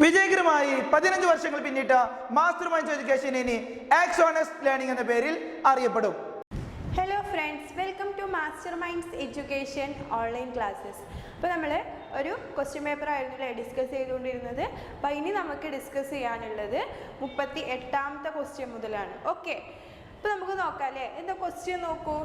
വിജയകരമായി 15 വർഷങ്ങൾ പിന്നിട്ട മാസ്റ്റർ മൈൻഡ്സ് എഡ്യൂക്കേഷൻ ഇനി ആക്സോണസ് ലേണിംഗ് എന്ന പേരിൽ അറിയപ്പെടും. Hello friends, welcome to Master Minds Education online classes. അപ്പോൾ നമ്മൾ ഒരു ക്വസ്റ്റ്യൻ പേപ്പർ ആയിരുന്നില്ലേ ഡിസ്കസ് ചെയ്തുകൊണ്ടിരുന്നത്. അപ്പോൾ ഇനി നമുക്ക് ഡിസ്കസ് ചെയ്യാനുള്ളത് 38ാമത്തെ ക്വസ്റ്റ്യൻ മുതലാണ്. ഓക്കെ, അപ്പോൾ നമുക്ക് നോക്കാം അല്ലേ. എന്താ ക്വസ്റ്റ്യൻ നോക്കൂ.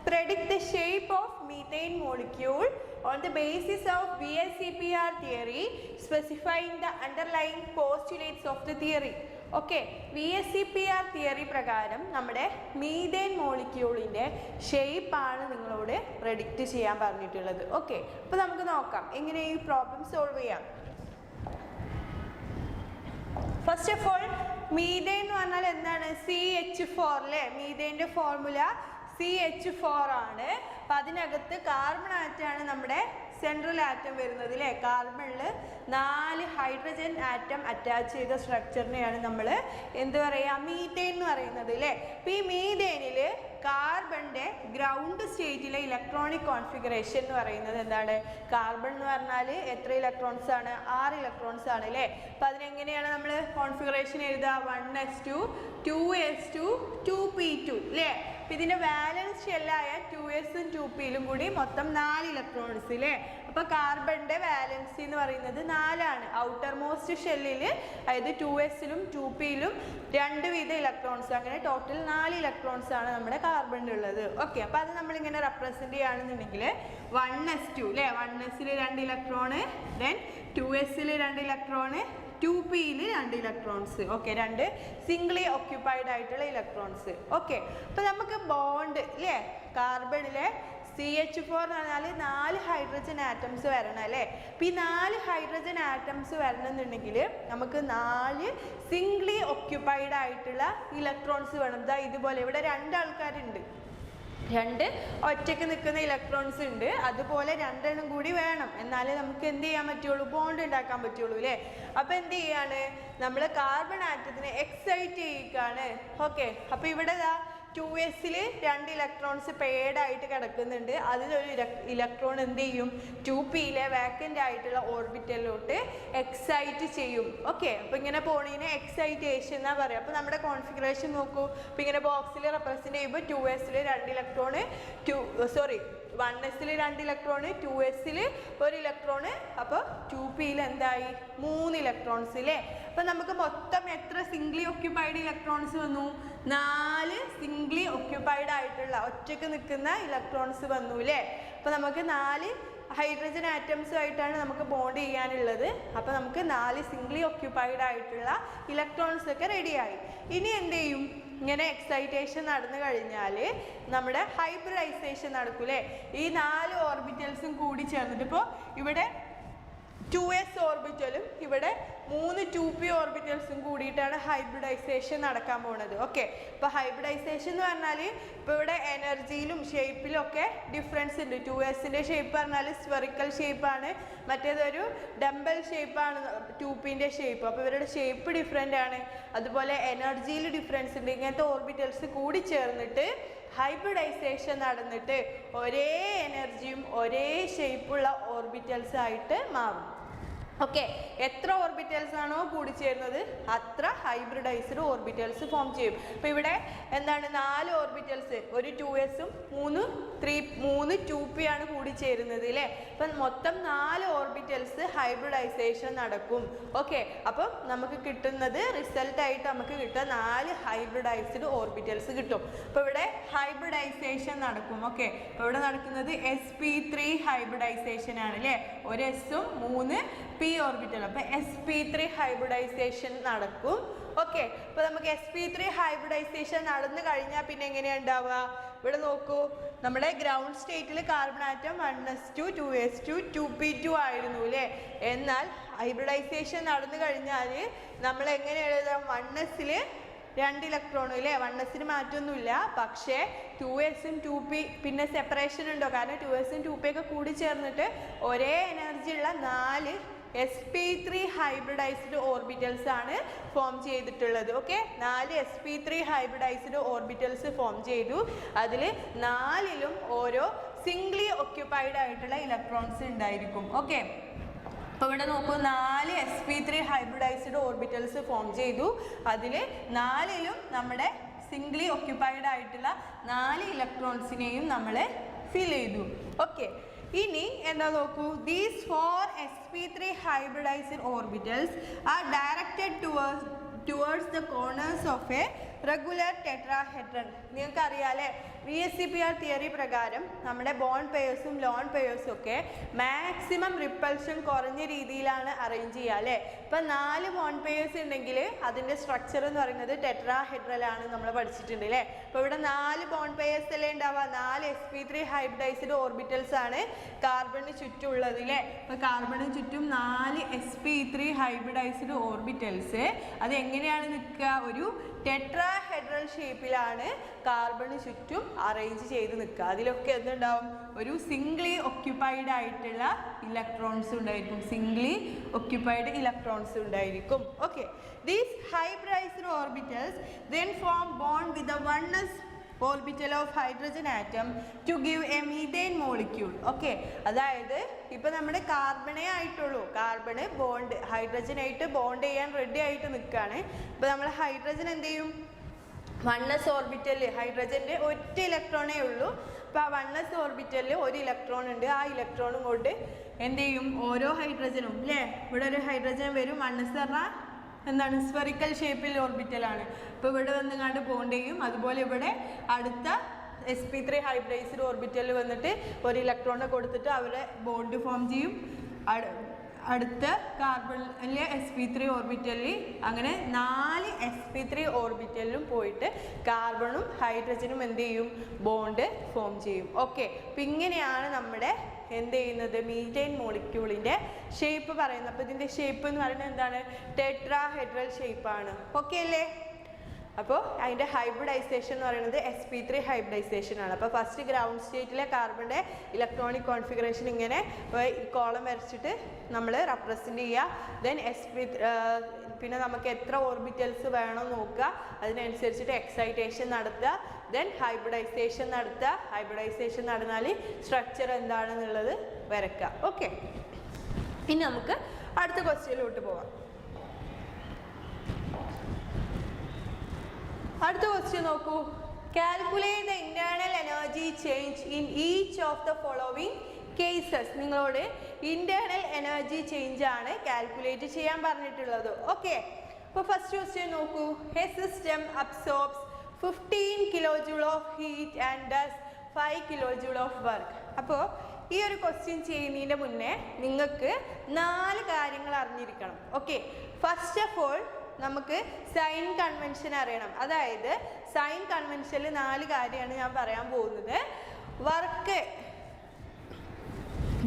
Predict the shape of methane molecule on the basis of VSEPR theory, specifying the underlying postulates of the theory. Okay, VSEPR theory പ്രകാരം നമ്മുടെ മീഥെയ്ൻ മോളിക്യൂളിൻ്റെ ഷേപ്പാണ് നിങ്ങളോട് പ്രെഡിക്റ്റ് ചെയ്യാൻ പറഞ്ഞിട്ടുള്ളത്. ഓക്കെ, അപ്പോൾ നമുക്ക് നോക്കാം എങ്ങനെ ഈ പ്രോബ്ലം സോൾവ് ചെയ്യാം. ഫസ്റ്റ് ഓഫ് ഓൾ, മീഥെയ്ൻ എന്ന് പറഞ്ഞാൽ എന്താണ്? CH4 അല്ലേ. മീഥെയ്ൻ്റെ ഫോർമുല CH4 ആണ്. അപ്പം അതിനകത്ത് കാർബൺ ആറ്റമാണ് നമ്മുടെ സെൻട്രൽ ആറ്റം വരുന്നത് അല്ലേ. കാർബണിൽ 4 ഹൈഡ്രജൻ ആറ്റം അറ്റാച്ച് ചെയ്ത സ്ട്രക്ചറിനെയാണ് നമ്മൾ എന്ത് പറയുക, മീഥെയ്ൻ എന്ന് പറയുന്നത് അല്ലേ. അപ്പം ഈ മീഥെയ്നിൽ കാർബണിൻ്റെ ഗ്രൗണ്ട് സ്റ്റേറ്റിലെ ഇലക്ട്രോണിക് കോൺഫിഗറേഷൻ എന്ന് പറയുന്നത് എന്താണ്? കാർബൺ എന്ന് പറഞ്ഞാൽ എത്ര ഇലക്ട്രോൺസ് ആണ്? 6 ഇലക്ട്രോൺസ് ആണ് അല്ലേ. അപ്പം അതിനെങ്ങനെയാണ് നമ്മൾ കോൺഫിഗറേഷൻ എഴുതുക? 1s2 2s2 2p2 അല്ലേ. അപ്പം ഇതിൻ്റെ വാലൻസ് ഷെല്ലായ 2sഉം 2pയിലും കൂടി മൊത്തം 4 ഇലക്ട്രോൺസ് അല്ലേ. അപ്പോൾ കാർബണിൻ്റെ വാലൻസി എന്ന് പറയുന്നത് 4 ആണ്. ഔട്ടർ മോസ്റ്റ് ഷെല്ലിൽ അതായത് 2sലും 2pയിലും 2 വീത ഇലക്ട്രോൺസ്, അങ്ങനെ ടോട്ടൽ 4 ഇലക്ട്രോൺസ് ആണ് നമ്മുടെ കാർബണിലുള്ളത്. ഓക്കെ, അപ്പോൾ അത് നമ്മളിങ്ങനെ റെപ്രസെൻറ്റ് ചെയ്യുകയാണെന്നുണ്ടെങ്കിൽ 1s2 അല്ലേ. 1sൽ 2 ഇലക്ട്രോണ്, ദെൻ 2sൽ 2 ഇലക്ട്രോണ്, 2pയിൽ 2 ഇലക്ട്രോൺസ്. ഓക്കെ, 2 സിംഗിളി ഓക്യുപ്പൈഡ് ആയിട്ടുള്ള ഇലക്ട്രോൺസ്. ഓക്കെ, അപ്പോൾ നമുക്ക് ബോണ്ട് അല്ലേ, കാർബണിലെ CH4 എന്ന് പറഞ്ഞാൽ 4 ഹൈഡ്രജൻ ആറ്റംസ് വരണം അല്ലേ. അപ്പോൾ ഈ 4 ഹൈഡ്രജൻ ആറ്റംസ് വരണമെന്നുണ്ടെങ്കിൽ നമുക്ക് 4 സിംഗിളി ഓക്യുപ്പൈഡ് ആയിട്ടുള്ള ഇലക്ട്രോൺസ് വേണം. ഇതാ ഇതുപോലെ ഇവിടെ 2 ആൾക്കാരുണ്ട്, 2 ഒറ്റയ്ക്ക് നിൽക്കുന്ന ഇലക്ട്രോൺസ് ഉണ്ട്. അതുപോലെ 2 എണ്ണം കൂടി വേണം, എന്നാലേ നമുക്ക് എന്ത് ചെയ്യാൻ പറ്റുള്ളൂ, ബോണ്ട് ഉണ്ടാക്കാൻ പറ്റുള്ളൂ അല്ലേ. അപ്പോൾ എന്ത് ചെയ്യാണ് നമ്മൾ കാർബൺ ആറ്റത്തിനെ എക്സൈറ്റ് ചെയ്യിക്കുകയാണ്. ഓക്കെ, അപ്പോൾ ഇവിടെ 2sൽ 2 ഇലക്ട്രോൺസ് പെയർഡ് ആയിട്ട് കിടക്കുന്നുണ്ട്. അതിലൊരു ഇലക്ട്രോൺ എന്ത് ചെയ്യും, 2pയിലെ വാക്കൻ്റ് ആയിട്ടുള്ള ഓർബിറ്റലിലോട്ട് എക്സൈറ്റ് ചെയ്യും. ഓക്കെ, അപ്പോൾ ഇങ്ങനെ പോണീനെ എക്സൈറ്റേഷൻ എന്നാണ് പറയുക. അപ്പോൾ നമ്മുടെ കോൺഫിഗറേഷൻ നോക്കൂ. അപ്പോൾ ഇങ്ങനെ ബോക്സിൽ റെപ്രസെൻറ്റ് ചെയ്യുമ്പോൾ 2sൽ 2 ഇലക്ട്രോണ്, 1sൽ 2 ഇലക്ട്രോണ്, 2sൽ 1 ഇലക്ട്രോണ്, അപ്പോൾ 2pയിൽ എന്തായി 3 ഇലക്ട്രോൺസ് അല്ലേ. അപ്പോൾ നമുക്ക് മൊത്തം എത്ര സിംഗിളി ഓക്യുപ്പൈഡ് ഇലക്ട്രോൺസ് വന്നു? 4 സിംഗിളി ഓക്യുപ്പൈഡ് ആയിട്ടുള്ള ഒറ്റയ്ക്ക് നിൽക്കുന്ന ഇലക്ട്രോൺസ് വന്നു അല്ലേ. അപ്പോൾ നമുക്ക് 4 ഹൈഡ്രജൻ ആറ്റംസുമായിട്ടാണ് നമുക്ക് ബോണ്ട് ചെയ്യാനുള്ളത്. അപ്പോൾ നമുക്ക് 4 സിംഗിളി ഓക്യുപ്പൈഡ് ആയിട്ടുള്ള ഇലക്ട്രോൺസ് ഒക്കെ റെഡിയായി. ഇനി എന്ത് ചെയ്യും, ഇങ്ങനെ എക്സൈറ്റേഷൻ നടന്നു കഴിഞ്ഞാൽ നമ്മുടെ ഹൈബ്രിഡൈസേഷൻ നടക്കൂലേ. ഈ 4 ഓർബിറ്റൽസും കൂടി ചേർന്നിട്ട് ഇപ്പോൾ ഇവിടെ 2s ഓർബിറ്റലും ഇവിടെ 3 2p ഓർബിറ്റൽസും കൂടിയിട്ടാണ് ഹൈബ്രിഡൈസേഷൻ നടക്കാൻ പോകുന്നത്. ഓക്കെ, ഇപ്പോൾ ഹൈബ്രിഡൈസേഷൻ എന്ന് പറഞ്ഞാൽ ഇപ്പോൾ ഇവിടെ എനർജിയിലും ഷേപ്പിലും ഒക്കെ ഡിഫറൻസ് ഉണ്ട്. 2sൻ്റെ ഷേപ്പ് പറഞ്ഞാൽ സ്ഫെറിക്കൽ ഷേപ്പാണ്, മറ്റേതൊരു ഡംബൽ ഷേപ്പാണ് 2pൻ്റെ ഷേപ്പ്. അപ്പോൾ ഇവരുടെ ഷേപ്പ് ഡിഫറെൻ്റ് ആണ്. അതുപോലെ എനർജിയിൽ ഡിഫറൻസ് ഉണ്ട്. ഇങ്ങനത്തെ ഓർബിറ്റൽസ് കൂടി ചേർന്നിട്ട് ഹൈബ്രിഡൈസേഷൻ നടന്നിട്ട് ഒരേ എനർജിയും ഒരേ ഷേപ്പുള്ള ഓർബിറ്റൽസ് ആയിട്ട് മാറും. ഓക്കെ, എത്ര ഓർബിറ്റൽസ് ആണോ കൂടിച്ചേരുന്നത് അത്ര ഹൈബ്രിഡൈസ്ഡ് ഓർബിറ്റൽസ് ഫോം ചെയ്യും. അപ്പോൾ ഇവിടെ എന്താണ് 4 ഓർബിറ്റൽസ്, ഒരു 2sഉം 3 2p ആണ് കൂടിച്ചേരുന്നത് അല്ലേ. അപ്പം മൊത്തം 4 ഓർബിറ്റൽസ് ഹൈബ്രിഡൈസേഷൻ നടക്കും. ഓക്കെ, അപ്പം നമുക്ക് കിട്ടുന്നത് റിസൾട്ടായിട്ട് നമുക്ക് കിട്ടുക 4 ഹൈബ്രിഡൈസ്ഡ് ഓർബിറ്റൽസ് കിട്ടും. അപ്പോൾ ഇവിടെ ഹൈബ്രിഡൈസേഷൻ നടക്കും. ഓക്കെ, അപ്പോൾ ഇവിടെ നടക്കുന്നത് sp3 ഹൈബ്രിഡൈസേഷൻ ആണ് അല്ലേ. ഒരു sഉം 3 p ഓർബിറ്റൽ. അപ്പോൾ sp3 ഹൈബ്രിഡൈസേഷൻ നടക്കും. ഓക്കെ, അപ്പോൾ നമുക്ക് sp3 ഹൈബ്രിഡൈസേഷൻ നടന്നു കഴിഞ്ഞാൽ പിന്നെ എങ്ങനെയാണ് ഉണ്ടാവുക? ഇവിടെ നോക്കൂ, നമ്മുടെ ഗ്രൗണ്ട് സ്റ്റേറ്റിൽ carbon atom 1s2 2s2 2p2 ആയിരുന്നു അല്ലേ. എന്നാൽ ഹൈബ്രിഡൈസേഷൻ നടന്നു കഴിഞ്ഞാൽ നമ്മൾ എങ്ങനെ എഴുതാം? 1sൽ 2 ഇലക്ട്രോൺ അല്ലേ. 1sന് മാറ്റമൊന്നുമില്ല, പക്ഷേ 2sഉം 2p പിന്നെ സെപ്പറേഷൻ ഉണ്ടോ? കാരണം 2sഉം 2p ഒക്കെ കൂടി ചേർന്നിട്ട് ഒരേ എനർജി ഉള്ള 4 sp3 ഹൈബ്രിഡൈസ്ഡ് ഓർബിറ്റൽസ് ആണ് ഫോം ചെയ്തിട്ടുള്ളത്. Okay, 4 sp3 hybridised orbitals form ചെയ്തു. അതിൽ 4ലും ഓരോ സിംഗിളി ഓക്യുപ്പൈഡ് ആയിട്ടുള്ള ഇലക്ട്രോൺസ് ഉണ്ടായിരിക്കും. ഓക്കെ, അപ്പോൾ ഇവിടെ നോക്കൂ 4 sp3 ഹൈബ്രിഡൈസ്ഡ് ഓർബിറ്റൽസ് ഫോം ചെയ്തു. അതിൽ 4ലും നമ്മുടെ സിംഗ്ലി ഒക്യുപ്പൈഡ് ആയിട്ടുള്ള 4 ഇലക്ട്രോൺസിനെയും നമ്മൾ ഫിൽ ചെയ്തു. ഓക്കെ, ഇനി എന്താ നോക്കൂ, these 4 sp3 hybridized orbitals are directed towards the corners of a regular tetrahedron. നിങ്ങൾക്ക് അറിയാലേ VSEPR തിയറി പ്രകാരം നമ്മുടെ ബോണ്ട് പെയേഴ്സും ലോൺ പെയേഴ്സും ഒക്കെ മാക്സിമം റിപ്പൽഷൻ കുറഞ്ഞ രീതിയിലാണ് അറേഞ്ച് ചെയ്യുക അല്ലേ. ഇപ്പം 4 ബോണ്ട് പെയേഴ്സ് ഉണ്ടെങ്കിൽ അതിൻ്റെ സ്ട്രക്ചർ എന്ന് പറയുന്നത് ടെട്രാഹെഡ്രൽ ആണ് നമ്മൾ പഠിച്ചിട്ടുണ്ട് അല്ലേ. അപ്പോൾ ഇവിടെ 4 ബോണ്ട് പെയേഴ്സ് അല്ലേ ഉണ്ടാവുക, 4 sp3 ഹൈബ്രിഡൈസ്ഡ് ഓർബിറ്റൽസ് ആണ് കാർബണിന് ചുറ്റുമുള്ളത് അല്ലേ. അപ്പോൾ കാർബണിന് ചുറ്റും 4 sp3 ഹൈബ്രിഡൈസ്ഡ് ഓർബിറ്റൽസ് അത് എങ്ങനെയാണ് നിൽക്കുക, ഒരു ടെട്രാഹെഡ്രൽ ഷേപ്പിലാണ് കാർബണിന് ചുറ്റും അറേഞ്ച് ചെയ്ത് നിൽക്കുക. അതിലൊക്കെ എന്തുണ്ടാവും, ഒരു സിംഗ്ലി ഒക്യുപ്പൈഡ് ആയിട്ടുള്ള ഇലക്ട്രോൺസ് ഉണ്ടായിരിക്കും, സിംഗ്ലി ഒക്യുപ്പൈഡ് ഇലക്ട്രോൺസ് ഉണ്ടായിരിക്കും. Okay, these hybridised orbitals then form bond with the 1s orbital of hydrogen atom to give a methane molecule. Okay, അതായത് ഇപ്പം നമ്മുടെ കാർബണേ ആയിട്ടുള്ളൂ, കാർബണ് ബോണ്ട് ഹൈഡ്രജനായിട്ട് ബോണ്ട് ചെയ്യാൻ റെഡി ആയിട്ട് നിൽക്കുകയാണ്. ഇപ്പം നമ്മൾ ഹൈഡ്രജൻ എന്ത് ചെയ്യും, 1s ഓർബിറ്റലിൽ ഹൈഡ്രജൻ്റെ ഒറ്റ ഇലക്ട്രോണേ ഉള്ളൂ. അപ്പോൾ ആ 1s ഓർബിറ്റലിൽ ഒരു ഇലക്ട്രോൺ ഉണ്ട്, ആ ഇലക്ട്രോണും കൊണ്ട് എന്ത് ചെയ്യും, ഓരോ ഹൈഡ്രജനും അല്ലേ, ഇവിടെ ഒരു ഹൈഡ്രജൻ വരും, 1s പറഞ്ഞാൽ എന്താണ് സ്ഫെറിക്കൽ ഷേപ്പിൽ ഓർബിറ്റലാണ്. അപ്പോൾ ഇവിടെ വന്നുകൊണ്ട് ബോണ്ട് ചെയ്യും. അതുപോലെ ഇവിടെ അടുത്ത sp3 ഹൈബ്രിഡൈസ്ഡ് ഓർബിറ്റലിൽ വന്നിട്ട് ഒരു ഇലക്ട്രോണിനെ കൊടുത്തിട്ട് അവരെ ബോണ്ട് ഫോം ചെയ്യും. അടുത്ത കാർബണിലെ sp3 ഓർബിറ്റലിൽ അങ്ങനെ 4 sp3 ഓർബിറ്റലിലും പോയിട്ട് കാർബണും ഹൈഡ്രജനും എന്ത് ചെയ്യും, ബോണ്ട് ഫോം ചെയ്യും. ഓക്കെ, അപ്പം ഇങ്ങനെയാണ് നമ്മുടെ എന്ത് ചെയ്യുന്നത്, മീഥൈൻ മോളിക്യൂളിൻ്റെ ഷേപ്പ് പറയുന്നത്. അപ്പോൾ ഇതിൻ്റെ ഷേപ്പ് എന്ന് പറയുന്നത് എന്താണ്, ടെട്രാഹെഡ്രൽ ഷേപ്പാണ്. ഓക്കെ അല്ലേ. അപ്പോൾ അതിൻ്റെ ഹൈബ്രിഡൈസേഷൻ എന്ന് പറയുന്നത് sp3 ഹൈബ്രിഡൈസേഷൻ ആണ്. അപ്പോൾ ഫസ്റ്റ് ഗ്രൗണ്ട് സ്റ്റേറ്റിലെ കാർബണിൻ്റെ ഇലക്ട്രോണിക് കോൺഫിഗറേഷൻ ഇങ്ങനെ കോളം വരച്ചിട്ട് നമ്മൾ റെപ്രസെൻ്റ് ചെയ്യുക. ദെൻ പിന്നെ നമുക്ക് എത്ര ഓർബിറ്റൽസ് വേണം നോക്കുക, അതിനനുസരിച്ചിട്ട് എക്സൈറ്റേഷൻ നടത്തുക, ദെൻ ഹൈബ്രിഡൈസേഷൻ നടത്തുക. ഹൈബ്രിഡൈസേഷൻ നടന്നാൽ സ്ട്രക്ചർ എന്താണെന്നുള്ളത് വരയ്ക്കുക. ഓക്കെ, ഇനി നമുക്ക് അടുത്ത ക്വസ്റ്റ്യനിലോട്ട് പോവാം. അടുത്ത ക്വസ്റ്റ്യൻ നോക്കൂ, calculate the internal energy change in each of the following cases. നിങ്ങളോട് ഇന്റേണൽ എനർജി ചേഞ്ച് ആണ് കാൽക്കുലേറ്റ് ചെയ്യാൻ പറഞ്ഞിട്ടുള്ളത്. ഓക്കെ, അപ്പോൾ ഫസ്റ്റ് ക്വസ്റ്റ്യൻ നോക്കൂ, a system absorbs 15 kilojoule of heat and does 5 kilojoule of work. അപ്പോൾ ഈ ഒരു ക്വസ്റ്റ്യൻ ചെയ്യുന്നതിൻ്റെ മുന്നേ നിങ്ങൾക്ക് 4 കാര്യങ്ങൾ അറിഞ്ഞിരിക്കണം. ഓക്കെ, ഫസ്റ്റ് ഓഫ് ഓൾ നമുക്ക് സൈൻ കൺവെൻഷൻ അറിയണം. അതായത് സൈൻ കൺവെൻഷനിൽ 4 കാര്യമാണ് ഞാൻ പറയാൻ പോകുന്നത്.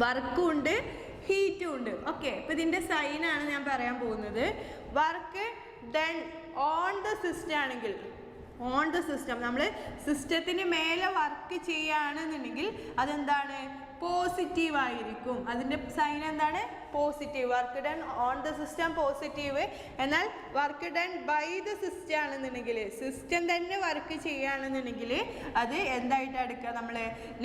വർക്കും ഉണ്ട്, ഹീറ്റും ഉണ്ട്. ഓക്കെ, അപ്പോൾ ഇതിൻ്റെ സൈനാണ് ഞാൻ പറയാൻ പോകുന്നത്. Work done on the system ആണെങ്കിൽ, ഓൺ ദ സിസ്റ്റം നമ്മൾ സിസ്റ്റത്തിന് മേലെ വർക്ക് ചെയ്യുകയാണെന്നുണ്ടെങ്കിൽ അതെന്താണ്, പോസിറ്റീവ് ആയിരിക്കും. അതിൻ്റെ സൈൻ എന്താണ്, positive. Work done on the system positive. എന്നാൽ work done by the system ആണെന്നുണ്ടെങ്കിൽ, സിസ്റ്റം തന്നെ വർക്ക് ചെയ്യുകയാണെന്നുണ്ടെങ്കിൽ അത് എന്തായിട്ടാണ് എടുക്കുക, നമ്മൾ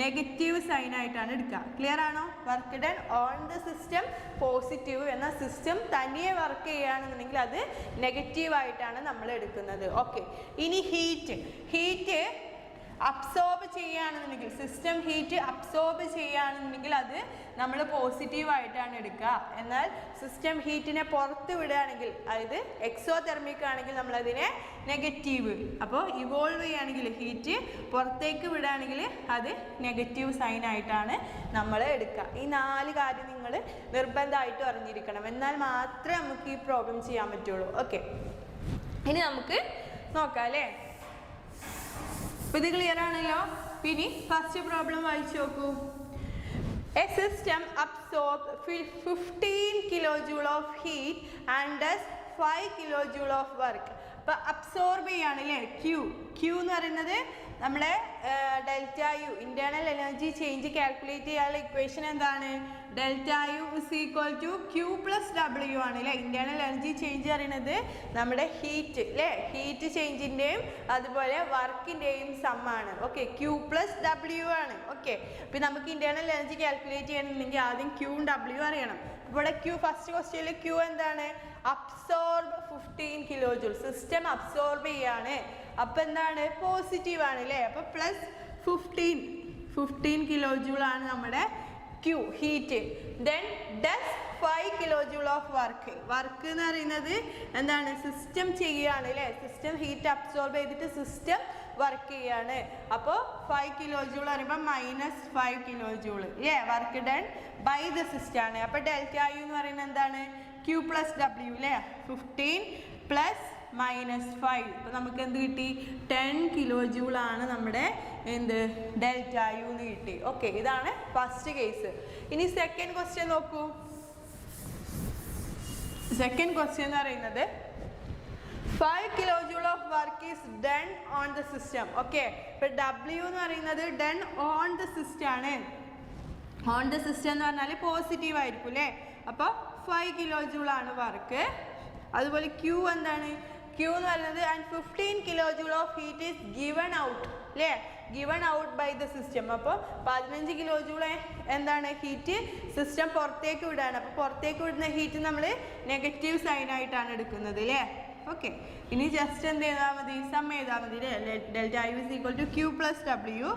നെഗറ്റീവ് സൈൻ ആയിട്ടാണ് എടുക്കുക. ക്ലിയർ ആണോ? Work done on the system positive, എന്നാൽ സിസ്റ്റം തനിയെ വർക്ക് ചെയ്യുകയാണെന്നുണ്ടെങ്കിൽ അത് നെഗറ്റീവായിട്ടാണ് നമ്മൾ എടുക്കുന്നത്. ഓക്കെ, ഇനി ഹീറ്റ് അബ്സോർബ് ചെയ്യുകയാണെന്നുണ്ടെങ്കിൽ, സിസ്റ്റം ഹീറ്റ് അബ്സോർബ് ചെയ്യുകയാണെന്നുണ്ടെങ്കിൽ അത് നമ്മൾ പോസിറ്റീവായിട്ടാണ് എടുക്കുക. എന്നാൽ സിസ്റ്റം ഹീറ്റിനെ പുറത്ത് വിടുകയാണെങ്കിൽ, അതായത് എക്സോതെർമിക് ആണെങ്കിൽ നമ്മളതിനെ നെഗറ്റീവ്. അപ്പോൾ ഇവോൾവ് ചെയ്യുകയാണെങ്കിൽ, ഹീറ്റ് പുറത്തേക്ക് വിടുകയാണെങ്കിൽ അത് നെഗറ്റീവ് സൈൻ ആയിട്ടാണ് നമ്മൾ എടുക്കുക. ഈ 4 കാര്യം നിങ്ങൾ നിർബന്ധമായിട്ട് അറിഞ്ഞിരിക്കണം, എന്നാൽ മാത്രമേ നമുക്ക് ഈ പ്രോബ്ലം ചെയ്യാൻ പറ്റുള്ളൂ. ഓക്കെ, ഇനി നമുക്ക് നോക്കാം അല്ലേ. അപ്പോൾ ഇത് ക്ലിയർ ആണല്ലോ. ഇനി ഫസ്റ്റ് പ്രോബ്ലം വായിച്ചു നോക്കൂ. A system absorb 15 kilojoule of heat and does 5 kilojoule of work. അപ്പോൾ അബ്സോർബ് ചെയ്യാണ് അല്ലേ, ക്യൂ എന്ന് പറയുന്നത് നമ്മളെ delta U, internal energy change calculate ചെയ്യാനുള്ള ഇക്വേഷൻ എന്താണ്, delta U is equal to Q plus W ആണ് അല്ലേ. ഇന്റേണൽ എനർജി ചേഞ്ച് പറയുന്നത് നമ്മുടെ ഹീറ്റ് അല്ലേ, ഹീറ്റ് ചേഞ്ചിൻ്റെയും അതുപോലെ വർക്കിൻ്റെയും സമ്മാണ്. ഓക്കെ, ക്യൂ പ്ലസ് ഡബ്ല്യു ആണ്. ഓക്കെ, അപ്പോൾ നമുക്ക് ഇന്റേണൽ എനർജി കാൽക്കുലേറ്റ് ചെയ്യണമെന്നുണ്ടെങ്കിൽ ആദ്യം ക്യൂവും ഡബ്ല്യു അറിയണം. ഇവിടെ Q ഫസ്റ്റ് ക്വസ്റ്റ്യനിൽ Q എന്താണ്? Absorb 15 kilo joule. System absorb ചെയ്യാണ്. അപ്പൊ എന്താണ്? പോസിറ്റീവ് ആണ് അല്ലേ? അപ്പൊ പ്ലസ് 15 കിലോ ജൂൾ ആണ് നമ്മുടെ Q heat. Then does 5 kilo joule of work. Work എന്ന് പറയുന്നത് എന്താണ്? സിസ്റ്റം ചെയ്യുകയാണ് അല്ലേ? സിസ്റ്റം ഹീറ്റ് അബ്സോർബ് ചെയ്തിട്ട് സിസ്റ്റം വർക്ക് ചെയ്യാണ്. അപ്പോൾ 5 കിലോ ജൂൾ പറയുമ്പോൾ -5 കിലോ ജൂൾ അല്ലേ? Work done by the system ആണ്. അപ്പോൾ ഡെൽറ്റ യു എന്ന് പറയുന്നത് എന്താണ്? Q പ്ലസ് W അല്ലേ? 15 പ്ലസ് -5. അപ്പോൾ നമുക്ക് എന്ത് കിട്ടി? 10 കിലോ ജൂൾ ആണ് നമ്മുടെ എന്ത് ഡെൽറ്റ യു എന്ന് കിട്ടി. ഓക്കെ, ഇതാണ് ഫസ്റ്റ് കേസ്. ഇനി സെക്കൻഡ് ക്വസ്റ്റ്യൻ നോക്കൂ. സെക്കൻഡ് ക്വസ്റ്റ്യൻ എന്ന് പറയുന്നത് 5 kilo joule of work is done on the system. Okay, ഇപ്പൊ W എന്ന് പറയുന്നത് ഡൺ ഓൺ ദ സിസ്റ്റം ആണ്. ഓൺ ദ സിസ്റ്റം എന്ന് പറഞ്ഞാൽ പോസിറ്റീവ് ആയിരിക്കും അല്ലേ? അപ്പോൾ 5 കിലോ ജൂൾ ആണ് വർക്ക്. അതുപോലെ Q എന്താണ്? Q എന്ന് പറയുന്നത് and 15 kilo joule of heat is given out അല്ലേ? Given out by the system. അപ്പോൾ 15 കിലോ ജൂൾ എന്താണ്? ഹീറ്റ് സിസ്റ്റം പുറത്തേക്ക് വിടുകയാണ്. അപ്പോൾ പുറത്തേക്ക് വിടുന്ന ഹീറ്റ് നമ്മൾ നെഗറ്റീവ് സൈൻ ആയിട്ടാണ് എടുക്കുന്നത് അല്ലേ? ഓക്കെ, ഇനി ജസ്റ്റ് എന്ത് ചെയ്താൽ മതി? സം ചെയ്താൽ മതി അല്ലേ? Delta U is equal to Q plus W.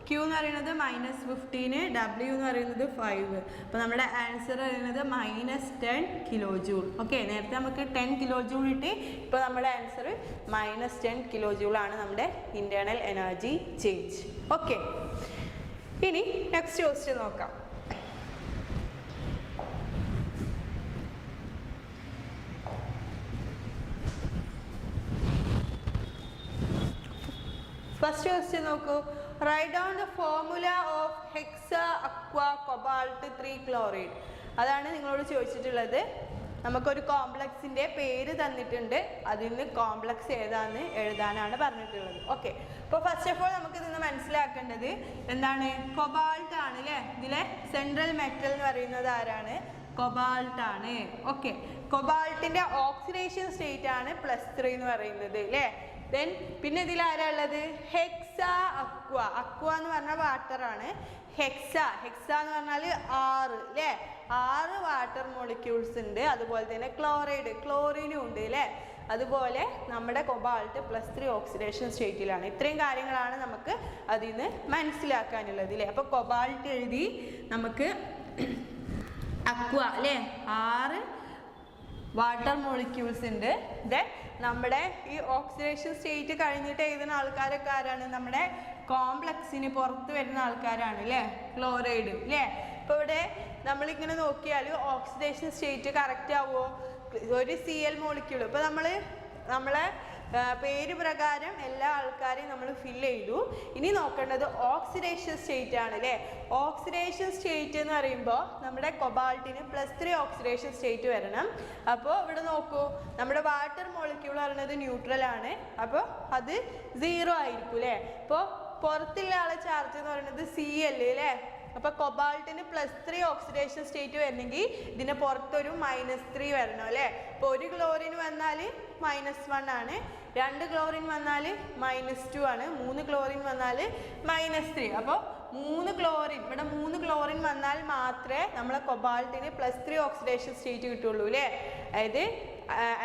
Q എന്ന് പറയുന്നത് -15, W എന്ന് പറയുന്നത് 5. അപ്പോൾ നമ്മുടെ ആൻസർ പറയുന്നത് -10 കിലോ ജൂൾ. ഓക്കെ, നേരത്തെ നമുക്ക് 10 കിലോ ജൂൾ കിട്ടി. ഇപ്പോൾ നമ്മുടെ ആൻസർ -10 കിലോ ജൂൾ ആണ് നമ്മുടെ ഇൻറ്റേർണൽ എനർജി ചേഞ്ച്. ഓക്കെ, ഇനി നെക്സ്റ്റ് ക്വസ്റ്റ്യൻ നോക്കാം. ഫസ്റ്റ് ക്വസ്റ്റ്യൻ നോക്കൂ. Write down the formula of hexa aqua cobalt 3 chloride. അതാണ് നിങ്ങളോട് ചോദിച്ചിട്ടുള്ളത്. നമുക്കൊരു കോംപ്ലക്സിൻ്റെ പേര് തന്നിട്ടുണ്ട്, അതിൽ നിന്ന് കോംപ്ലക്സ് ഏതാണെന്ന് എഴുതാനാണ് പറഞ്ഞിട്ടുള്ളത്. ഓക്കെ, അപ്പോൾ ഫസ്റ്റ് ഓഫ് ഓൾ നമുക്ക് ഇതിന്ന് മനസ്സിലാക്കേണ്ടത് എന്താണ്? കൊബാൾട്ട് ആണ് അല്ലേ? ഇതിലെ സെൻട്രൽ മെറ്റൽ എന്ന് പറയുന്നത് ആരാണ്? കൊബാൾട്ട് ആണ്. ഓക്കെ, കൊബാൾട്ടിൻ്റെ ഓക്സിഡേഷൻ സ്റ്റേറ്റ് ആണ് +3 എന്ന് പറയുന്നത് അല്ലേ? ദെൻ പിന്നെ ഇതിൽ ആരാ ഉള്ളത്? Hexa aqua. അക്വ എന്ന് പറഞ്ഞാൽ വാട്ടർ ആണ്. ഹെക്സ എന്ന് പറഞ്ഞാൽ 6 അല്ലേ? 6 വാട്ടർ മോളിക്യൂൾസ് ഉണ്ട്. അതുപോലെ തന്നെ ക്ലോറിനും ഉണ്ട് അല്ലേ? അതുപോലെ നമ്മുടെ കൊബാൾട്ട് +3 ഓക്സിഡേഷൻ സ്റ്റേറ്റിലാണ്. ഇത്രയും കാര്യങ്ങളാണ് നമുക്ക് അതിൽ നിന്ന് മനസ്സിലാക്കാനുള്ളത് അല്ലേ? അപ്പോൾ കൊബാൾട്ട് എഴുതി, നമുക്ക് അക്വ അല്ലേ? 6 വാട്ടർ മോളിക്യൂൾസ് ഉണ്ട്. ദെൻ നമ്മുടെ ഈ ഓക്സിഡേഷൻ സ്റ്റേറ്റ് കഴിഞ്ഞിട്ട് എഴുതുന്ന ആൾക്കാരൊക്കെ ആരാണ്? നമ്മുടെ കോംപ്ലക്സിന് പുറത്ത് വരുന്ന ആൾക്കാരാണ് അല്ലേ? ക്ലോറൈഡ് അല്ലേ? ഇപ്പോൾ ഇവിടെ നമ്മളിങ്ങനെ നോക്കിയാൽ ഓക്സിഡേഷൻ സ്റ്റേറ്റ് കറക്റ്റ് ആവുമോ? ഒരു Cl മോളിക്യൂൾ. ഇപ്പോൾ നമ്മളെ പേര് പ്രകാരം എല്ലാ ആൾക്കാരെയും നമ്മൾ ഫില്ല് ചെയ്തു. ഇനി നോക്കേണ്ടത് ഓക്സിഡേഷൻ സ്റ്റേറ്റ് ആണ് അല്ലേ? ഓക്സിഡേഷൻ സ്റ്റേറ്റ് എന്ന് പറയുമ്പോൾ നമ്മുടെ കൊബാൾട്ടിന് +3 ഓക്സിഡേഷൻ സ്റ്റേറ്റ് വരണം. അപ്പോൾ ഇവിടെ നോക്കൂ, നമ്മുടെ വാട്ടർ മോളിക്യൂൾ പറയുന്നത് ന്യൂട്രൽ ആണ്. അപ്പോൾ അത് 0 ആയിരിക്കും അല്ലേ? അപ്പോൾ പുറത്തുള്ള ആളെ ചാർജ് എന്ന് പറയുന്നത് Cl അല്ലേ? അപ്പോൾ കൊബാൾട്ടിന് +3 ഓക്സിഡേഷൻ സ്റ്റേറ്റ് വരണമെങ്കിൽ ഇതിന് പുറത്തൊരു -3 വരണം അല്ലേ? അപ്പോൾ ഒരു ക്ലോറിൻ വന്നാൽ -1 ആണ്, 2 ക്ലോറിൻ വന്നാൽ -2 ആണ്, 3 ക്ലോറിൻ വന്നാൽ -3. അപ്പോൾ 3 ക്ലോറിൻ, ഇവിടെ 3 ക്ലോറിൻ വന്നാൽ മാത്രമേ നമ്മളെ കൊബാൾട്ടിന് +3 ഓക്സിഡേഷൻ സ്റ്റേറ്റ് കിട്ടുള്ളൂ അല്ലേ? അതായത്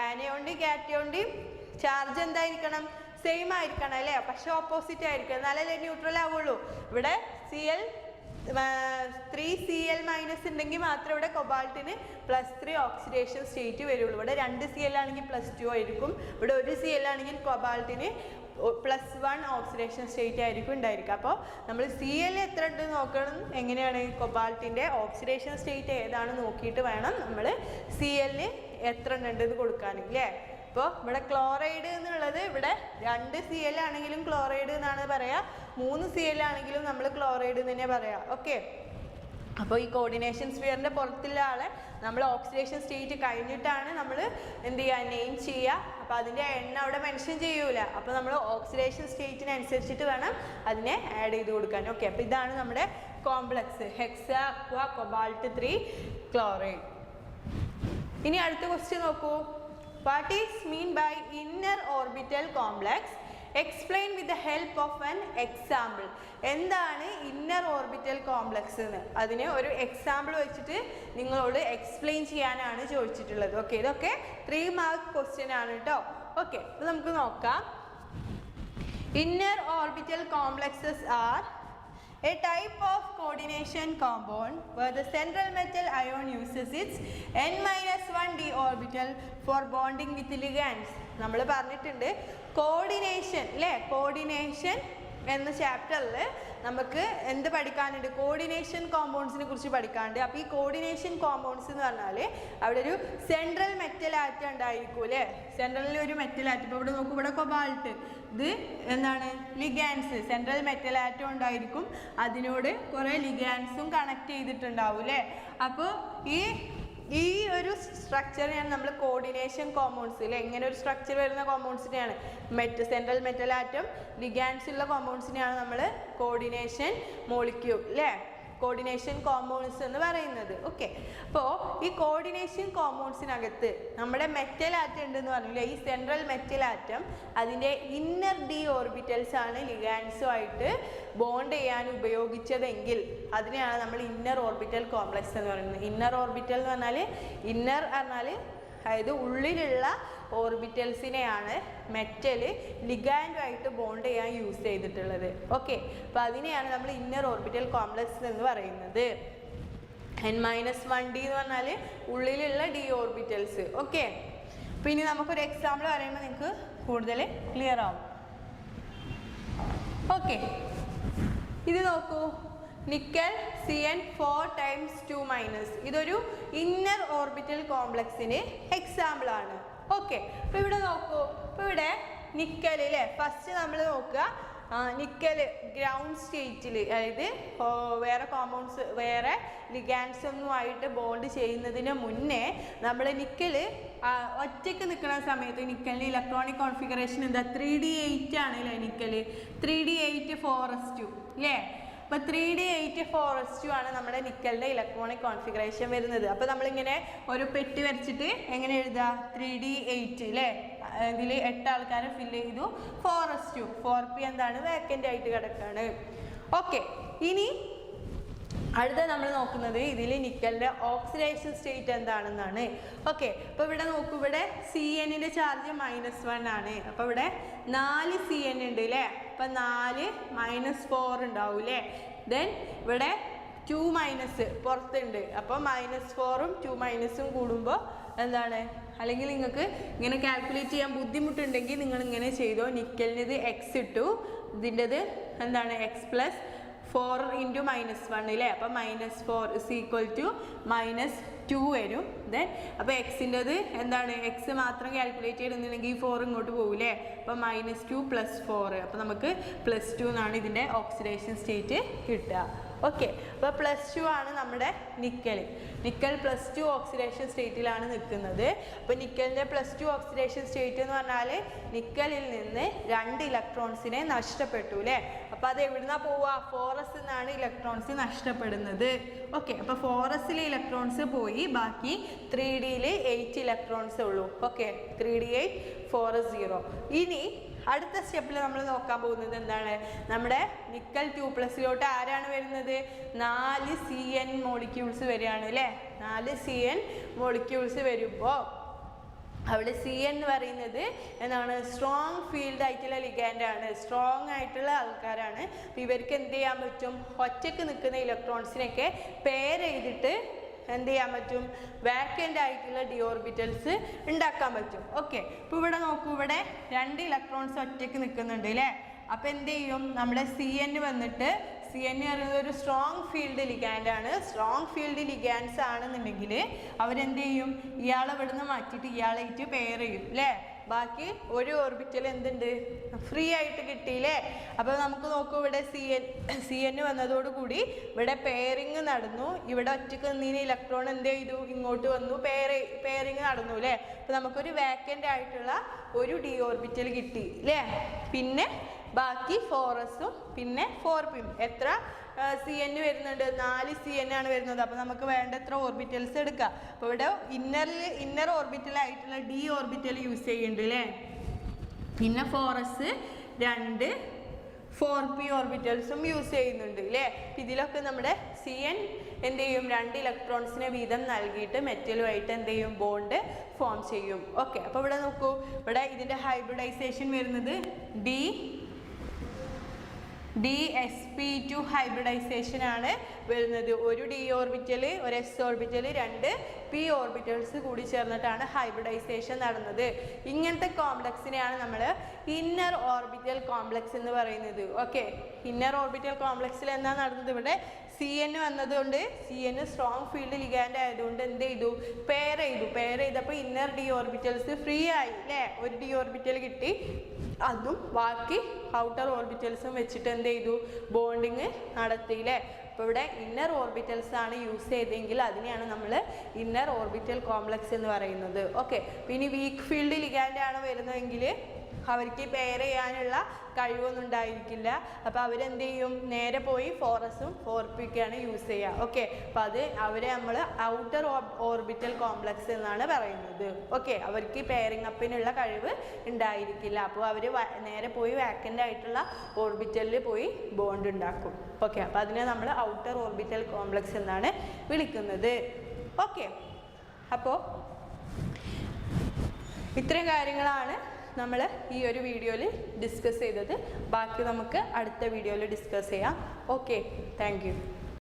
ആനയോണ്ടും കാറ്റയോണ്ടും ചാർജ് എന്തായിരിക്കണം? സെയിം ആയിരിക്കണം അല്ലേ? പക്ഷെ ഓപ്പോസിറ്റ് ആയിരിക്കും, എന്നാലല്ലേ ന്യൂട്രൽ ആവുള്ളൂ. ഇവിടെ Cl- ഉണ്ടെങ്കിൽ മാത്രമേ ഇവിടെ കൊബാൾട്ടിന് +3 ഓക്സിഡേഷൻ സ്റ്റേറ്റ് വരുള്ളൂ. ഇവിടെ 2 Cl ആണെങ്കിൽ +2 ആയിരിക്കും. ഇവിടെ 1 Cl ആണെങ്കിൽ കൊബാൾട്ടിന് +1 ഓക്സിഡേഷൻ സ്റ്റേറ്റ് ആയിരിക്കും ഉണ്ടായിരിക്കുക. അപ്പോൾ നമ്മൾ Cl എത്ര ഉണ്ട് നോക്കണം. എങ്ങനെയാണ്? കൊബാൾട്ടിൻ്റെ ഓക്സിഡേഷൻ സ്റ്റേറ്റ് ഏതാണ് നോക്കിയിട്ട് വേണം നമ്മൾ Cl എത്ര ഉണ്ടെന്ന് കൊടുക്കാൻ അല്ലേ? അപ്പോൾ ഇവിടെ ക്ലോറൈഡ് എന്നുള്ളത് ഇവിടെ 2 Cl ആണെങ്കിലും ക്ലോറൈഡ് എന്നാണ് പറയുക, 3 Cl ആണെങ്കിലും നമ്മൾ ക്ലോറൈഡ് എന്ന് തന്നെ പറയാം. ഓക്കെ, അപ്പോൾ ഈ കോർഡിനേഷൻ സ്ഫിയറിൻ്റെ പുറത്തുള്ള ആളെ നമ്മൾ ഓക്സിഡേഷൻ സ്റ്റേറ്റ് കഴിഞ്ഞിട്ടാണ് നമ്മൾ എന്ത് ചെയ്യുക? നെയിം ചെയ്യുക. അപ്പോൾ അതിൻ്റെ എണ്ണം അവിടെ മെൻഷൻ ചെയ്യൂല. അപ്പോൾ നമ്മൾ ഓക്സിഡേഷൻ സ്റ്റേറ്റിനനുസരിച്ചിട്ട് വേണം അതിനെ ആഡ് ചെയ്ത് കൊടുക്കാൻ. ഓക്കെ, അപ്പോൾ ഇതാണ് നമ്മുടെ complex hexa aqua cobalt 3 chloride. ഇനി അടുത്ത ക്വസ്റ്റ്യൻ നോക്കൂ. What is mean by inner orbital complex? Explain with the help of an example. എന്താണ് ഇന്നർ ഓർബിറ്റൽ കോംപ്ലക്സ് എന്ന് അതിന് ഒരു എക്സാമ്പിൾ വെച്ചിട്ട് നിങ്ങളോട് എക്സ്പ്ലെയിൻ ചെയ്യാനാണ് ചോദിച്ചിട്ടുള്ളത്. ഓക്കെ, ഇതൊക്കെ 3 മാർക്ക് ക്വസ്റ്റ്യൻ ആണ് കേട്ടോ. ഓക്കെ, അപ്പോൾ നമുക്ക് നോക്കാം. Inner orbital complexes are a type of coordination compound where the central metal ion uses its n-1d orbital for bonding with ligands. നമ്മൾ പറഞ്ഞിട്ടുണ്ട് കോർഡിനേഷൻ അല്ലേ, കോർഡിനേഷൻ എന്ന ചാപ്റ്ററിൽ നമുക്ക് എന്ത് പഠിക്കാനുണ്ട്, കോർഡിനേഷൻ കോമ്പൗണ്ട്സിനെ കുറിച്ച് പഠിക്കാനുണ്ട്. അപ്പോൾ ഈ കോർഡിനേഷൻ കോമ്പൗണ്ട്സ് എന്ന് പറഞ്ഞാൽ അവിടെ ഒരു സെൻട്രൽ മെറ്റൽ ആറ്റം ഉണ്ടായിരിക്കും അല്ലേ, സെൻട്രലിൽ ഒരു മെറ്റൽ ആറ്റം. ഇപ്പോൾ ഇവിടെ നോക്കൂ, ഇവിടെ കൊബാൾട്ട്, ഇത് എന്താണ് ലിഗാൻസ്, സെൻട്രൽ മെറ്റൽ ആറ്റം ഉണ്ടായിരിക്കും, അതിനോട് കുറേ ലിഗാൻസും കണക്ട് ചെയ്തിട്ടുണ്ടാവും അല്ലേ. അപ്പോൾ ഈ ഒരു സ്ട്രക്ചറിനെയാണ് നമ്മൾ കോർഡിനേഷൻ കോമ്പൗണ്ട്സ് അല്ലേ, ഇങ്ങനെ ഒരു സ്ട്രക്ചർ വരുന്ന കോമ്പൗണ്ട്സിനെയാണ് സെൻട്രൽ മെറ്റൽ ആറ്റം ലിഗാൻസ് ഉള്ള കോമ്പൗണ്ട്സിനെയാണ് നമ്മൾ കോർഡിനേഷൻ മോളിക്യൂൾ അല്ലേ, കോർഡിനേഷൻ കോമ്പൗണ്ട്സ് എന്ന് പറയുന്നത്. ഓക്കെ, അപ്പോൾ ഈ കോർഡിനേഷൻ കോമ്പൗണ്ട്സിനകത്ത് നമ്മുടെ മെറ്റൽ ആറ്റം ഉണ്ടെന്ന് പറഞ്ഞില്ലേ, ഈ സെൻട്രൽ മെറ്റൽ ആറ്റം അതിൻ്റെ ഇന്നർ ഡി ഓർബിറ്റൽസ് ആണ് ലിഗാൻസുമായിട്ട് ബോണ്ട് ചെയ്യാൻ ഉപയോഗിച്ചതെങ്കിൽ അതിനെയാണ് നമ്മൾ ഇന്നർ ഓർബിറ്റൽ കോംപ്ലക്സ് എന്ന് പറയുന്നത്. ഇന്നർ ഓർബിറ്റൽ എന്ന് പറഞ്ഞാൽ, ഇന്നർ പറഞ്ഞാൽ അതായത് ഉള്ളിലുള്ള ഓർബിറ്റൽസിനെയാണ് മെറ്റൽ ലിഗാൻഡുമായിട്ട് ബോണ്ട് ചെയ്യാൻ യൂസ് ചെയ്തിട്ടുള്ളത്. ഓക്കെ, അപ്പോൾ അതിനെയാണ് നമ്മൾ ഇന്നർ ഓർബിറ്റൽ കോംപ്ലക്സ് എന്ന് പറയുന്നത്. n-1d എന്ന് പറഞ്ഞാൽ ഉള്ളിലുള്ള ഡി ഓർബിറ്റൽസ്. ഓക്കെ, അപ്പോൾ ഇനി നമുക്കൊരു എക്സാമ്പിൾ പറയുമ്പോൾ നിങ്ങൾക്ക് കൂടുതൽ ക്ലിയർ ആവും. ഓക്കെ, ഇത് നോക്കൂ, നിക്കൽ Cn 4 times 2-. ഇതൊരു ഇന്നർ ഓർബിറ്റൽ കോംപ്ലക്സിന് എക്സാമ്പിൾ ആണ്. ഓക്കെ, അപ്പോൾ ഇവിടെ നോക്കൂ, ഇപ്പോൾ ഇവിടെ നിക്കൽ അല്ലേ, ഫസ്റ്റ് നമ്മൾ നോക്കുക നിക്കൽ ഗ്രൗണ്ട് സ്റ്റേറ്റിൽ, അതായത് വേറെ കോമ്പൗണ്ട്സ് വേറെ ലിഗാൻസ് ഒന്നുമായിട്ട് ബോണ്ട് ചെയ്യുന്നതിന് മുന്നേ നമ്മൾ നിക്കൽ ഒറ്റയ്ക്ക് നിൽക്കുന്ന സമയത്ത് നിക്കലിൻ്റെ ഇലക്ട്രോണിക് കോൺഫിഗറേഷൻ എന്താ, 3d8 ആണ് അല്ലേ നിക്കൽ, 3d8 4s2 അല്ലേ. അപ്പോൾ 3d8 4s2 ആണ് നമ്മുടെ നിക്കലിൻ്റെ ഇലക്ട്രോണിക് കോൺഫിഗറേഷൻ വരുന്നത്. അപ്പോൾ നമ്മളിങ്ങനെ ഒരു പെട്ടി വരച്ചിട്ട് എങ്ങനെ എഴുതുക, 3d8 അല്ലേ, ഇതിൽ 8 ആൾക്കാരെ ഫില്ല് ചെയ്തു, 4s2, 4p എന്താണ് വേക്കൻ്റ് ആയിട്ട് കിടക്കുകയാണ്. ഓക്കെ, ഇനി അടുത്ത നമ്മൾ നോക്കുന്നത് ഇതിൽ നിക്കലിൻ്റെ ഓക്സിഡേഷൻ സ്റ്റേറ്റ് എന്താണെന്നാണ്. ഓക്കെ, അപ്പോൾ ഇവിടെ നോക്കൂ, ഇവിടെ Cnൻ്റെ ചാർജ് -1 ആണ്. അപ്പോൾ ഇവിടെ 4 Cn ഉണ്ട് അല്ലേ, അപ്പം 4 -4 ഉണ്ടാവും അല്ലേ. ദെൻ ഇവിടെ 2 പുറത്തുണ്ട്, അപ്പോൾ -4ഉം 2 കൂടുമ്പോൾ എന്താണ്, അല്ലെങ്കിൽ നിങ്ങൾക്ക് ഇങ്ങനെ കാൽക്കുലേറ്റ് ചെയ്യാൻ ബുദ്ധിമുട്ടുണ്ടെങ്കിൽ നിങ്ങൾ ഇങ്ങനെ ചെയ്തോ, നിക്കലിൻ്റെത് x ഇട്ടു, ഇതിൻ്റെത് എന്താണ് x+4 × -1 അല്ലേ, അപ്പം -4 = -2 വരും. ദെൻ അപ്പോൾ എക്സിൻ്റെത് എന്താണ്, എക്സ് മാത്രം കാൽക്കുലേറ്റ് ചെയ്തിട്ടുണ്ടെങ്കിൽ 4 ഇങ്ങോട്ട് പോകില്ലേ, അപ്പം -2 + 4, അപ്പോൾ നമുക്ക് +2 എന്നാണ് ഇതിൻ്റെ ഓക്സിഡേഷൻ സ്റ്റേറ്റ് കിട്ടുക. ഓക്കെ, അപ്പോൾ +2 ആണ് നമ്മുടെ നിക്കൽ +2 ഓക്സിഡേഷൻ സ്റ്റേറ്റിലാണ് നിൽക്കുന്നത്. അപ്പോൾ നിക്കലിൻ്റെ +2 ഓക്സിഡേഷൻ സ്റ്റേറ്റ് എന്ന് പറഞ്ഞാൽ നിക്കലിൽ നിന്ന് 2 ഇലക്ട്രോൺസിനെ നഷ്ടപ്പെട്ടു അല്ലേ. അപ്പോൾ അത് എവിടുന്നാണ് പോവുക, 4s എന്നാണ് ഇലക്ട്രോൺസ് നഷ്ടപ്പെടുന്നത്. ഓക്കെ, അപ്പോൾ 4sലെ ഇലക്ട്രോൺസ് പോയി, ബാക്കി 3dയിൽ 8 ഇലക്ട്രോൺസ് ഉള്ളൂ. Okay, 3d8 4s 0. ഇനി അടുത്ത സ്റ്റെപ്പിൽ നമ്മൾ നോക്കാൻ പോകുന്നത് എന്താണ്, നമ്മുടെ നിക്കൽ 2+ ആരാണ് വരുന്നത്, 4 Cn മോളിക്യൂൾസ് വരികയാണ് അല്ലേ. 4 Cn മോളിക്യൂൾസ് വരുമ്പോൾ അവിടെ Cn എന്ന് പറയുന്നത് എന്താണ്, സ്ട്രോങ് ഫീൽഡ് ആയിട്ടുള്ള ലിഗാൻഡ് ആണ്, സ്ട്രോങ് ആയിട്ടുള്ള ആൾക്കാരാണ്. അപ്പോൾ ഇവർക്ക് എന്ത് ചെയ്യാൻ പറ്റും, ഒറ്റയ്ക്ക് നിൽക്കുന്ന ഇലക്ട്രോൺസിനൊക്കെ പെയർ ചെയ്തിട്ട് എന്ത് ചെയ്യാൻ പറ്റും, വാക്കൻ്റ് ആയിട്ടുള്ള ഡി ഓർബിറ്റൽസ് ഉണ്ടാക്കാൻ പറ്റും. ഓക്കെ, അപ്പോൾ ഇവിടെ നോക്കൂ, ഇവിടെ 2 ഇലക്ട്രോൺസ് ഒറ്റയ്ക്ക് നിൽക്കുന്നുണ്ട് അല്ലേ. അപ്പോൾ എന്ത് ചെയ്യും, നമ്മുടെ Cn വന്നിട്ട്, Cn പറയുന്നത് ഒരു സ്ട്രോങ് ഫീൽഡ് ലിഗാൻഡ് ആണ്. സ്ട്രോങ് ഫീൽഡ് ലിഗാൻഡ്സ് ആണെന്നുണ്ടെങ്കിൽ അവരെന്ത് ചെയ്യും, ഇയാളെ ഇവിടെ നിന്ന് മാറ്റിയിട്ട് ഇയാളായിട്ട് പെയർ ചെയ്യും അല്ലേ. ബാക്കി ഒരു ഓർബിറ്റൽ എന്തുണ്ട്, ഫ്രീ ആയിട്ട് കിട്ടിയില്ലേ. അപ്പോൾ നമുക്ക് നോക്കൂ, ഇവിടെ Cn വന്നതോടുകൂടി ഇവിടെ പെയറിങ് നടന്നു. ഇവിടെ ഒറ്റയ്ക്ക് നിന്നീന് ഇലക്ട്രോൺ എന്ത് ചെയ്തു, ഇങ്ങോട്ട് വന്നു, പെയറിങ് നടന്നു അല്ലേ. അപ്പോൾ നമുക്കൊരു വാക്കൻ്റ് ആയിട്ടുള്ള ഒരു ഡി ഓർബിറ്റൽ കിട്ടി അല്ലേ. പിന്നെ ബാക്കി 4sഉം പിന്നെ 4pയും എത്ര Cn വരുന്നുണ്ട്, 4 Cn ആണ് വരുന്നത്. അപ്പോൾ നമുക്ക് വേണ്ട എത്ര ഓർബിറ്റൽസ് എടുക്കാം. അപ്പോൾ ഇവിടെ ഇന്നർ ഓർബിറ്റൽ ആയിട്ടുള്ള ഡി ഓർബിറ്റൽ യൂസ് ചെയ്യുന്നുണ്ട് അല്ലേ. പിന്നെ 4s 2 4p ഓർബിറ്റൽസും യൂസ് ചെയ്യുന്നുണ്ട് അല്ലേ. ഇതിലൊക്കെ നമ്മുടെ CN എന്ത് ചെയ്യും, 2 ഇലക്ട്രോൺസിനെ വീതം നൽകിയിട്ട് മെറ്റലുമായിട്ട് എന്ത് ചെയ്യും, ബോണ്ട് ഫോം ചെയ്യും. ഓക്കെ, അപ്പോൾ ഇവിടെ നോക്കൂ, ഇവിടെ ഇതിൻ്റെ ഹൈബ്രിഡൈസേഷൻ വരുന്നത് DsP2 ഹൈബ്രിഡൈസേഷൻ ആണ് വരുന്നത്. ഒരു D ഓർബിറ്റൽ, ഒരു S ഓർബിറ്റൽ, 2 P ഓർബിറ്റൽസ് കൂടി ചേർന്നിട്ടാണ് ഹൈബ്രിഡൈസേഷൻ നടന്നത്. ഇങ്ങനത്തെ കോംപ്ലക്സിനെയാണ് നമ്മൾ ഇന്നർ ഓർബിറ്റൽ കോംപ്ലക്സ് എന്ന് പറയുന്നത്. ഓക്കെ, ഇന്നർ ഓർബിറ്റൽ കോംപ്ലക്സിൽ എന്താ നടന്നത്, ഇവിടെ CN വന്നതുകൊണ്ട് CN സ്ട്രോങ് ഫീൽഡ് ലിഗാൻഡ് ആയതുകൊണ്ട് എന്ത് ചെയ്തു, പെയർ ചെയ്തപ്പോൾ ഇന്നർ D ഓർബിറ്റൽസ് ഫ്രീ ആയി അല്ലേ. ഒരു D ഓർബിറ്റൽ കിട്ടി, അതും ബാക്കി ഔട്ടർ ഓർബിറ്റൽസും വെച്ചിട്ട് എന്ത് ചെയ്തു, ബോണ്ടിങ് നടത്തിയില്ലേ. അപ്പോൾ ഇവിടെ ഇന്നർ ഓർബിറ്റൽസ് ആണ് യൂസ് ചെയ്തെങ്കിൽ അതിനെയാണ് നമ്മൾ ഇന്നർ ഓർബിറ്റൽ കോംപ്ലക്സ് എന്ന് പറയുന്നത്. ഓക്കെ, പിന്നെ വീക്ക് ഫീൽഡ് ലിഗാൻഡ് ആണ് വരുന്നതെങ്കിൽ അവർക്ക് പെയർ ചെയ്യാനുള്ള കഴിവൊന്നും ഉണ്ടായിരിക്കില്ല. അപ്പോൾ അവരെന്ത് ചെയ്യും, നേരെ പോയി 4sഉം 4pയൊക്കെയാണ് യൂസ് ചെയ്യുക. ഓക്കെ, അപ്പോൾ അവരെ നമ്മൾ ഔട്ടർ ഓർബിറ്റൽ കോംപ്ലക്സ് എന്നാണ് പറയുന്നത്. ഓക്കെ, അവർക്ക് പെയറിംഗ് അപ്പിനുള്ള കഴിവ് ഉണ്ടായിരിക്കില്ല. അപ്പോൾ അവർ നേരെ പോയി വാക്കൻ്റ് ആയിട്ടുള്ള ഓർബിറ്റലിൽ പോയി ബോണ്ട് ഉണ്ടാക്കും. ഓക്കെ, അപ്പോൾ അതിനെ നമ്മൾ ഔട്ടർ ഓർബിറ്റൽ കോംപ്ലക്സ് എന്നാണ് വിളിക്കുന്നത്. ഓക്കെ, അപ്പോൾ ഇത്രയും കാര്യങ്ങളാണ് നമ്മൾ ഈ ഒരു വീഡിയോയിൽ ഡിസ്കസ് ചെയ്തത്. ബാക്കി നമുക്ക് അടുത്ത വീഡിയോയിൽ ഡിസ്കസ് ചെയ്യാം. Okay, thank you.